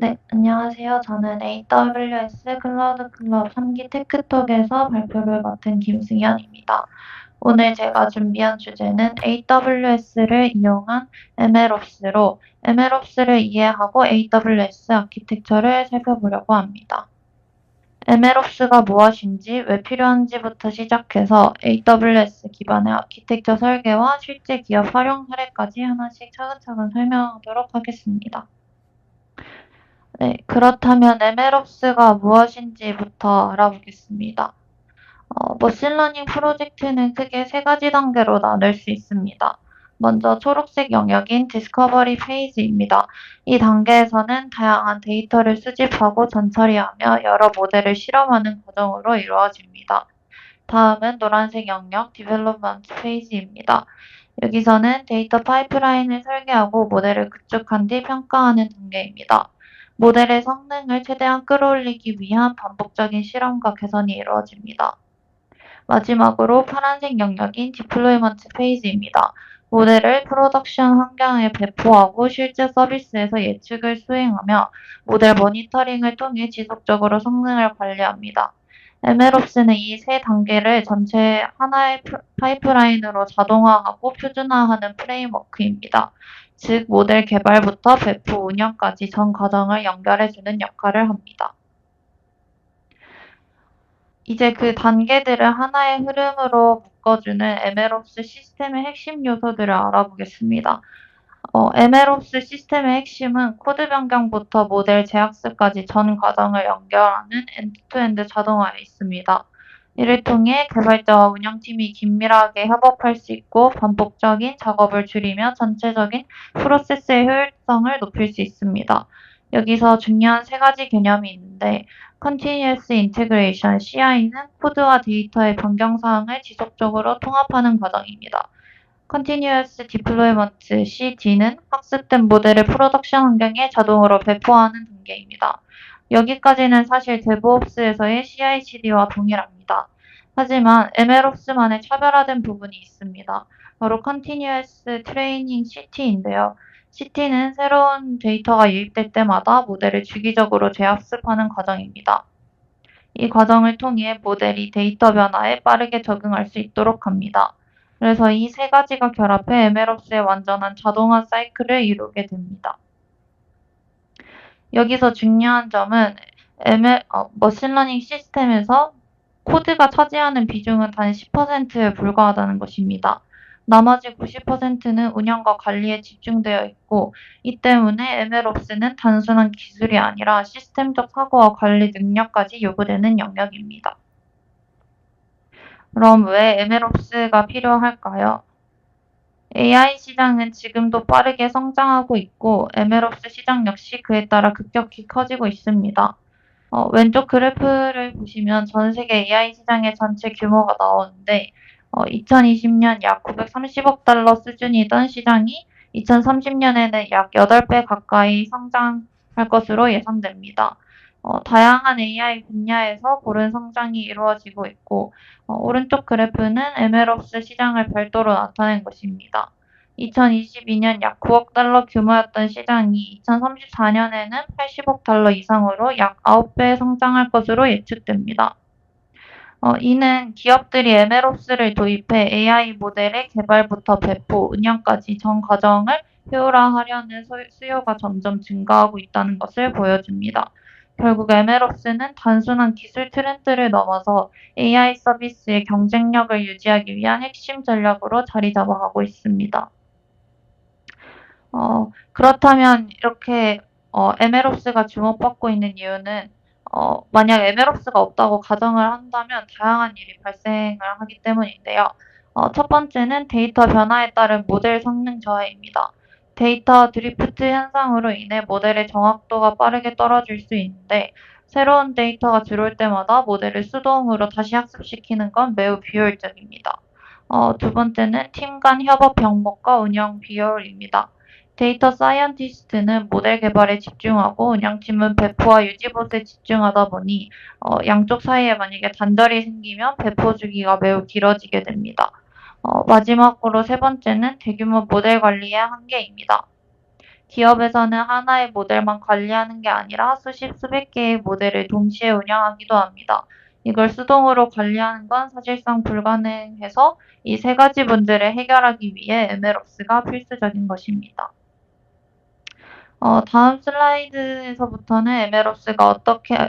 네, 안녕하세요. 저는 AWS 클라우드 클럽 3기 테크톡에서 발표를 맡은 김승현입니다. 오늘 제가 준비한 주제는 AWS를 이용한 MLOps로 MLOps를 이해하고 AWS 아키텍처를 살펴보려고 합니다. MLOps가 무엇인지, 왜 필요한지부터 시작해서 AWS 기반의 아키텍처 설계와 실제 기업 활용 사례까지 하나씩 차근차근 설명하도록 하겠습니다. 네, 그렇다면 MLOps가 무엇인지부터 알아보겠습니다. 머신러닝 프로젝트는 크게 세 가지 단계로 나눌 수 있습니다. 먼저 초록색 영역인 디스커버리 페이지입니다. 이 단계에서는 다양한 데이터를 수집하고 전처리하며 여러 모델을 실험하는 과정으로 이루어집니다. 다음은 노란색 영역 디벨롭먼트 페이지입니다. 여기서는 데이터 파이프라인을 설계하고 모델을 구축한 뒤 평가하는 단계입니다. 모델의 성능을 최대한 끌어올리기 위한 반복적인 실험과 개선이 이루어집니다. 마지막으로 파란색 영역인 디플로이먼트 페이지입니다. 모델을 프로덕션 환경에 배포하고 실제 서비스에서 예측을 수행하며 모델 모니터링을 통해 지속적으로 성능을 관리합니다. MLOps는 이 세 단계를 전체 하나의 파이프라인으로 자동화하고 표준화하는 프레임워크입니다. 즉, 모델 개발부터 배포 운영까지 전 과정을 연결해주는 역할을 합니다. 이제 그 단계들을 하나의 흐름으로 묶어주는 MLOps 시스템의 핵심 요소들을 알아보겠습니다. MLOps 시스템의 핵심은 코드 변경부터 모델 재학습까지 전 과정을 연결하는 엔드투엔드 자동화에 있습니다. 이를 통해 개발자와 운영팀이 긴밀하게 협업할 수 있고 반복적인 작업을 줄이며 전체적인 프로세스의 효율성을 높일 수 있습니다. 여기서 중요한 세 가지 개념이 있는데 Continuous Integration (CI는) 코드와 데이터의 변경 사항을 지속적으로 통합하는 과정입니다. Continuous Deployment (CD는) 학습된 모델을 프로덕션 환경에 자동으로 배포하는 단계입니다. 여기까지는 사실 DevOps에서의 CI/CD와 동일합니다. 하지만 MLOps만의 차별화된 부분이 있습니다. 바로 Continuous Training (CT인데요. CT는 새로운 데이터가 유입될 때마다 모델을 주기적으로 재학습하는 과정입니다. 이 과정을 통해 모델이 데이터 변화에 빠르게 적응할 수 있도록 합니다. 그래서 이 세 가지가 결합해 MLOps의 완전한 자동화 사이클을 이루게 됩니다. 여기서 중요한 점은 머신러닝 시스템에서 코드가 차지하는 비중은 단 10%에 불과하다는 것입니다. 나머지 90%는 운영과 관리에 집중되어 있고, 이 때문에 MLOps는 단순한 기술이 아니라 시스템적 사고와 관리 능력까지 요구되는 영역입니다. 그럼 왜 MLOps가 필요할까요? AI 시장은 지금도 빠르게 성장하고 있고, MLOps 시장 역시 그에 따라 급격히 커지고 있습니다. 왼쪽 그래프를 보시면 전 세계 AI 시장의 전체 규모가 나오는데 2020년 약 930억 달러 수준이던 시장이 2030년에는 약 8배 가까이 성장할 것으로 예상됩니다. 다양한 AI 분야에서 고른 성장이 이루어지고 있고 오른쪽 그래프는 MLOps 시장을 별도로 나타낸 것입니다. 2022년 약 9억 달러 규모였던 시장이 2034년에는 80억 달러 이상으로 약 9배 성장할 것으로 예측됩니다. 이는 기업들이 MLOps를 도입해 AI 모델의 개발부터 배포, 운영까지 전 과정을 효율화하려는 수요가 점점 증가하고 있다는 것을 보여줍니다. 결국 MLOps는 단순한 기술 트렌드를 넘어서 AI 서비스의 경쟁력을 유지하기 위한 핵심 전략으로 자리 잡아가고 있습니다. 그렇다면 이렇게 MLOps가 주목받고 있는 이유는 만약 MLOps가 없다고 가정을 한다면 다양한 일이 발생을 하기 때문인데요. 첫 번째는 데이터 변화에 따른 모델 성능 저하입니다. 데이터 드리프트 현상으로 인해 모델의 정확도가 빠르게 떨어질 수 있는데 새로운 데이터가 들어올 때마다 모델을 수동으로 다시 학습시키는 건 매우 비효율적입니다. 두 번째는 팀 간 협업 병목과 운영 비효율입니다. 데이터 사이언티스트는 모델 개발에 집중하고 운영팀은 배포와 유지봇에 집중하다 보니 양쪽 사이에 만약에 단절이 생기면 배포 주기가 매우 길어지게 됩니다. 마지막으로 세 번째는 대규모 모델 관리의 한계입니다. 기업에서는 하나의 모델만 관리하는 게 아니라 수십, 수백 개의 모델을 동시에 운영하기도 합니다. 이걸 수동으로 관리하는 건 사실상 불가능해서 이 세 가지 문제를 해결하기 위해 MLOps가 필수적인 것입니다. 다음 슬라이드에서부터는 MLOps가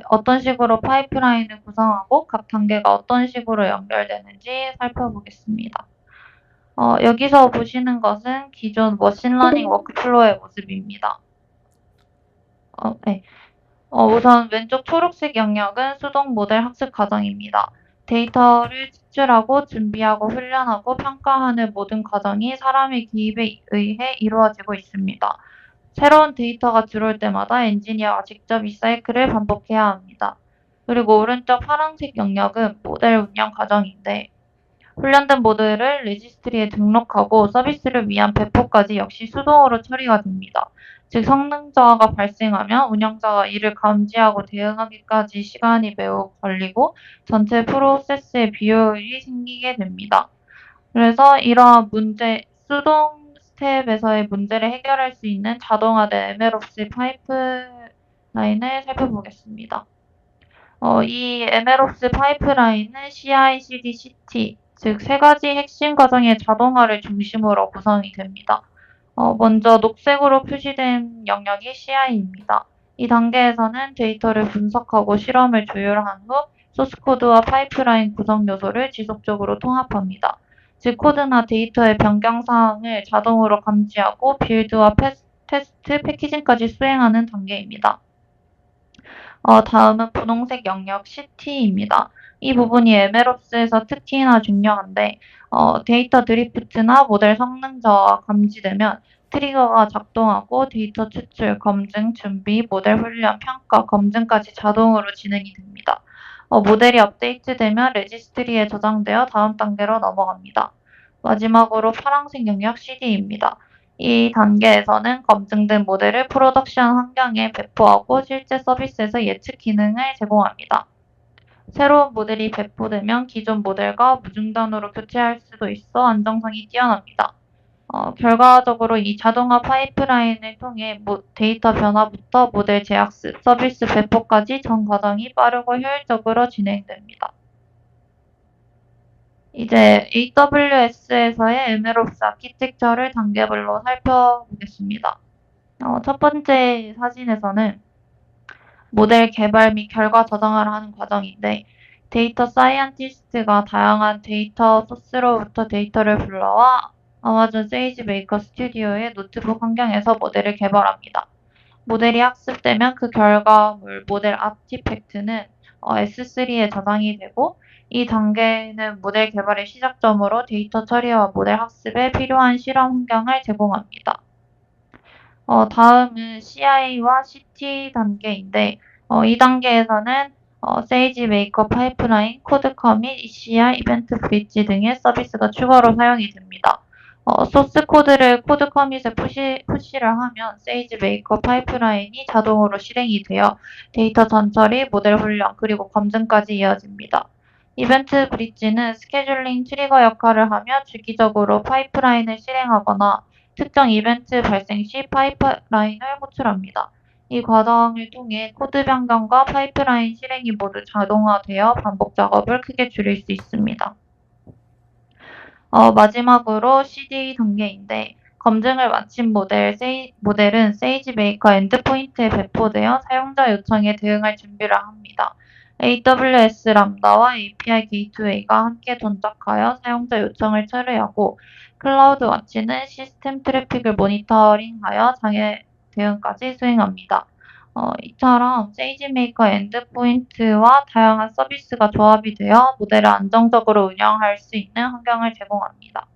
어떤 식으로 파이프라인을 구성하고 각 단계가 어떤 식으로 연결되는지 살펴보겠습니다. 여기서 보시는 것은 기존 머신러닝 워크플로우의 모습입니다. 네. 우선 왼쪽 초록색 영역은 수동 모델 학습 과정입니다. 데이터를 추출하고 준비하고 훈련하고 평가하는 모든 과정이 사람의 기입에 의해 이루어지고 있습니다. 새로운 데이터가 들어올 때마다 엔지니어가 직접 이 사이클을 반복해야 합니다. 그리고 오른쪽 파란색 영역은 모델 운영 과정인데 훈련된 모델을 레지스트리에 등록하고 서비스를 위한 배포까지 역시 수동으로 처리가 됩니다. 즉 성능 저하가 발생하면 운영자가 이를 감지하고 대응하기까지 시간이 매우 걸리고 전체 프로세스의 비효율이 생기게 됩니다. 그래서 이러한 수동 스텝에서의 문제를 해결할 수 있는 자동화된 MLOps 파이프라인을 살펴보겠습니다. 이 MLOps 파이프라인은 CI/CD, CT, 즉 세 가지 핵심 과정의 자동화를 중심으로 구성이 됩니다. 먼저 녹색으로 표시된 영역이 CI입니다. 이 단계에서는 데이터를 분석하고 실험을 조율한 후 소스코드와 파이프라인 구성 요소를 지속적으로 통합합니다. 즉 코드나 데이터의 변경 사항을 자동으로 감지하고 빌드와 테스트, 패키징까지 수행하는 단계입니다. 다음은 분홍색 영역 CT입니다. 이 부분이 MLOps에서 특히나 중요한데 데이터 드리프트나 모델 성능 저하가 감지되면 트리거가 작동하고 데이터 추출, 검증, 준비, 모델 훈련, 평가, 검증까지 자동으로 진행이 됩니다. 모델이 업데이트되면 레지스트리에 저장되어 다음 단계로 넘어갑니다. 마지막으로 파란색 영역 CD입니다. 이 단계에서는 검증된 모델을 프로덕션 환경에 배포하고 실제 서비스에서 예측 기능을 제공합니다. 새로운 모델이 배포되면 기존 모델과 무중단으로 교체할 수도 있어 안정성이 뛰어납니다. 결과적으로 이 자동화 파이프라인을 통해 데이터 변화부터 모델 재학습, 서비스 배포까지 전 과정이 빠르고 효율적으로 진행됩니다. 이제 AWS에서의 MLOps 아키텍처를 단계별로 살펴보겠습니다. 첫 번째 사진에서는 모델 개발 및 결과 저장을 하는 과정인데 데이터 사이언티스트가 다양한 데이터 소스로부터 데이터를 불러와 아마존 세이지 메이커 스튜디오의 노트북 환경에서 모델을 개발합니다. 모델이 학습되면 그 결과물 모델 아티팩트는 S3에 저장이 되고 이 단계는 모델 개발의 시작점으로 데이터 처리와 모델 학습에 필요한 실험 환경을 제공합니다. 다음은 CI와 CT 단계인데 이 단계에서는 세이지 메이커 파이프라인, 코드 커밋, ECR, 이벤트 브릿지 등의 서비스가 추가로 사용이 됩니다. 소스 코드를 코드 커밋에 푸시를 하면 세이지 메이커 파이프라인이 자동으로 실행이 되어 데이터 전처리, 모델 훈련, 그리고 검증까지 이어집니다. 이벤트 브릿지는 스케줄링 트리거 역할을 하며 주기적으로 파이프라인을 실행하거나 특정 이벤트 발생 시 파이프라인을 호출합니다. 이 과정을 통해 코드 변경과 파이프라인 실행이 모두 자동화되어 반복 작업을 크게 줄일 수 있습니다. 마지막으로 CD 단계인데 검증을 마친 모델은 세이지 메이커 엔드포인트에 배포되어 사용자 요청에 대응할 준비를 합니다. AWS 람다와 API 게이트웨이가 함께 동작하여 사용자 요청을 처리하고 클라우드 와치는 시스템 트래픽을 모니터링하여 장애 대응까지 수행합니다. 이처럼 세이지메이커 엔드포인트와 다양한 서비스가 조합이 되어 모델을 안정적으로 운영할 수 있는 환경을 제공합니다.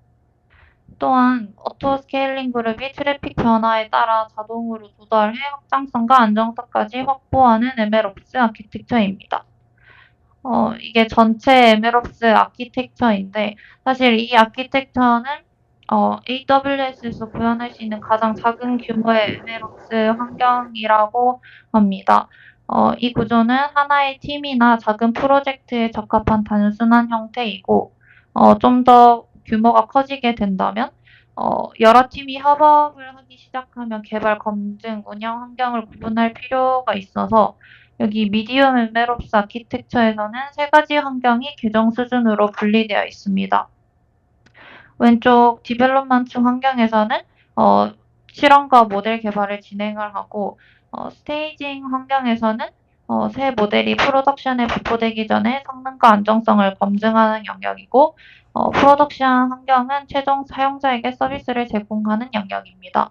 또한 오토 스케일링 그룹이 트래픽 변화에 따라 자동으로 조절해 확장성과 안정성까지 확보하는 MLOps 아키텍처입니다. 이게 전체 MLOps 아키텍처인데 사실 이 아키텍처는 AWS에서 구현할 수 있는 가장 작은 규모의 MLOps 환경이라고 합니다. 이 구조는 하나의 팀이나 작은 프로젝트에 적합한 단순한 형태이고 좀 더 규모가 커지게 된다면 여러 팀이 협업을 하기 시작하면 개발, 검증, 운영 환경을 구분할 필요가 있어서 여기 미디움 MLOps 아키텍처에서는 세 가지 환경이 계정 수준으로 분리되어 있습니다. 왼쪽 디벨롭먼트 환경에서는 실험과 모델 개발을 진행을 하고 스테이징 환경에서는 새 모델이 프로덕션에 배포되기 전에 성능과 안정성을 검증하는 영역이고 프로덕션 환경은 최종 사용자에게 서비스를 제공하는 영역입니다.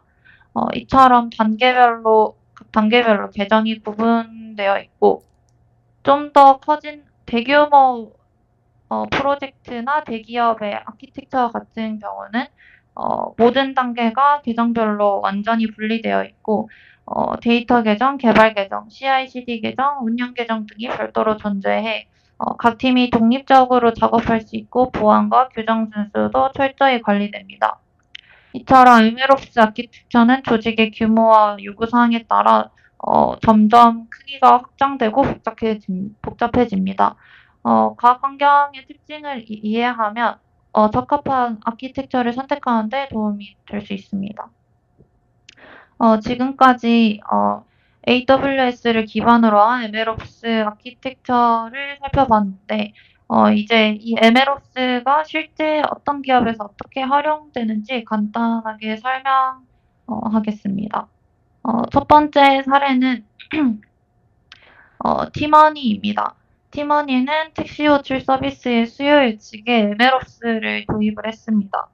이처럼 각 단계별로 계정이 구분되어 있고 좀 더 커진 대규모 프로젝트나 대기업의 아키텍처 같은 경우는 모든 단계가 계정별로 완전히 분리되어 있고 데이터 계정, 개발 계정, CI/CD 계정, 운영 계정 등이 별도로 존재해 각 팀이 독립적으로 작업할 수 있고 보안과 규정 준수도 철저히 관리됩니다. 이처럼 MLOps 아키텍처는 조직의 규모와 요구사항에 따라 점점 크기가 확장되고 복잡해집니다. 각 환경의 특징을 이해하면 적합한 아키텍처를 선택하는 데 도움이 될 수 있습니다. 지금까지 AWS를 기반으로 한 MLOps 아키텍처를 살펴봤는데 이제 이 MLOps가 실제 어떤 기업에서 어떻게 활용되는지 간단하게 설명하겠습니다. 첫 번째 사례는 티머니입니다. 티머니는 택시 호출 서비스의 수요 예측에 MLOps를 도입을 했습니다.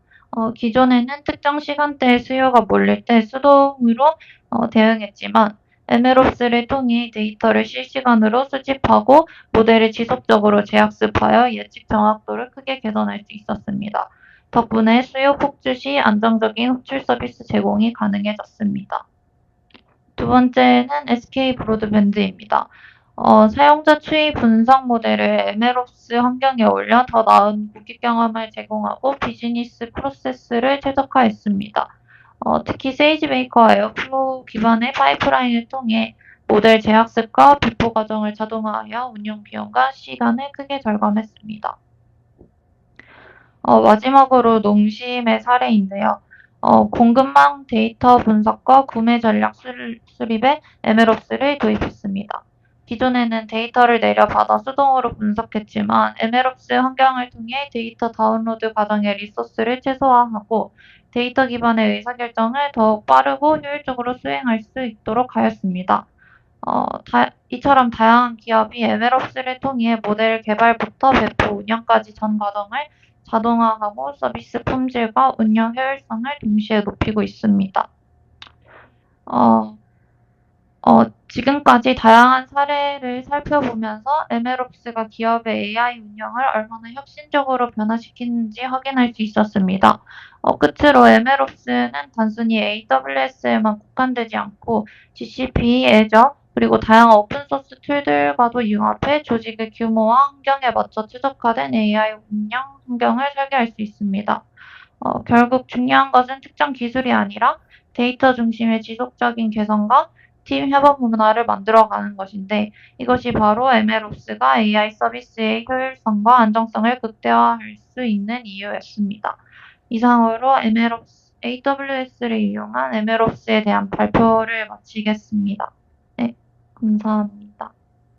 기존에는 특정 시간대에 수요가 몰릴 때 수동으로 대응했지만 MLOps를 통해 데이터를 실시간으로 수집하고 모델을 지속적으로 재학습하여 예측 정확도를 크게 개선할 수 있었습니다. 덕분에 수요 폭주 시 안정적인 호출 서비스 제공이 가능해졌습니다. 두 번째는 SK 브로드밴드입니다. 사용자 추이 분석 모델을 MLOps 환경에 올려 더 나은 고객 경험을 제공하고 비즈니스 프로세스를 최적화했습니다. 특히 세이지메이커와 에어플로우 기반의 파이프라인을 통해 모델 재학습과 배포 과정을 자동화하여 운영 비용과 시간을 크게 절감했습니다. 마지막으로 농심의 사례인데요. 공급망 데이터 분석과 구매 전략 수립에 MLOps를 도입했습니다. 기존에는 데이터를 내려받아 수동으로 분석했지만 MLOps 환경을 통해 데이터 다운로드 과정의 리소스를 최소화하고 데이터 기반의 의사결정을 더욱 빠르고 효율적으로 수행할 수 있도록 하였습니다. 이처럼 다양한 기업이 MLOps를 통해 모델 개발부터 배포, 운영까지 전 과정을 자동화하고 서비스 품질과 운영 효율성을 동시에 높이고 있습니다. 지금까지 다양한 사례를 살펴보면서 MLOps가 기업의 AI 운영을 얼마나 혁신적으로 변화시키는지 확인할 수 있었습니다. 끝으로 MLOps는 단순히 AWS에만 국한되지 않고 GCP, Azure, 그리고 다양한 오픈소스 툴들과도 융합해 조직의 규모와 환경에 맞춰 최적화된 AI 운영 환경을 설계할 수 있습니다. 결국 중요한 것은 특정 기술이 아니라 데이터 중심의 지속적인 개선과 팀 협업 문화를 만들어가는 것인데 이것이 바로 MLOps가 AI 서비스의 효율성과 안정성을 극대화할 수 있는 이유였습니다. 이상으로 AWS를 이용한 MLOps에 대한 발표를 마치겠습니다. 네, 감사합니다.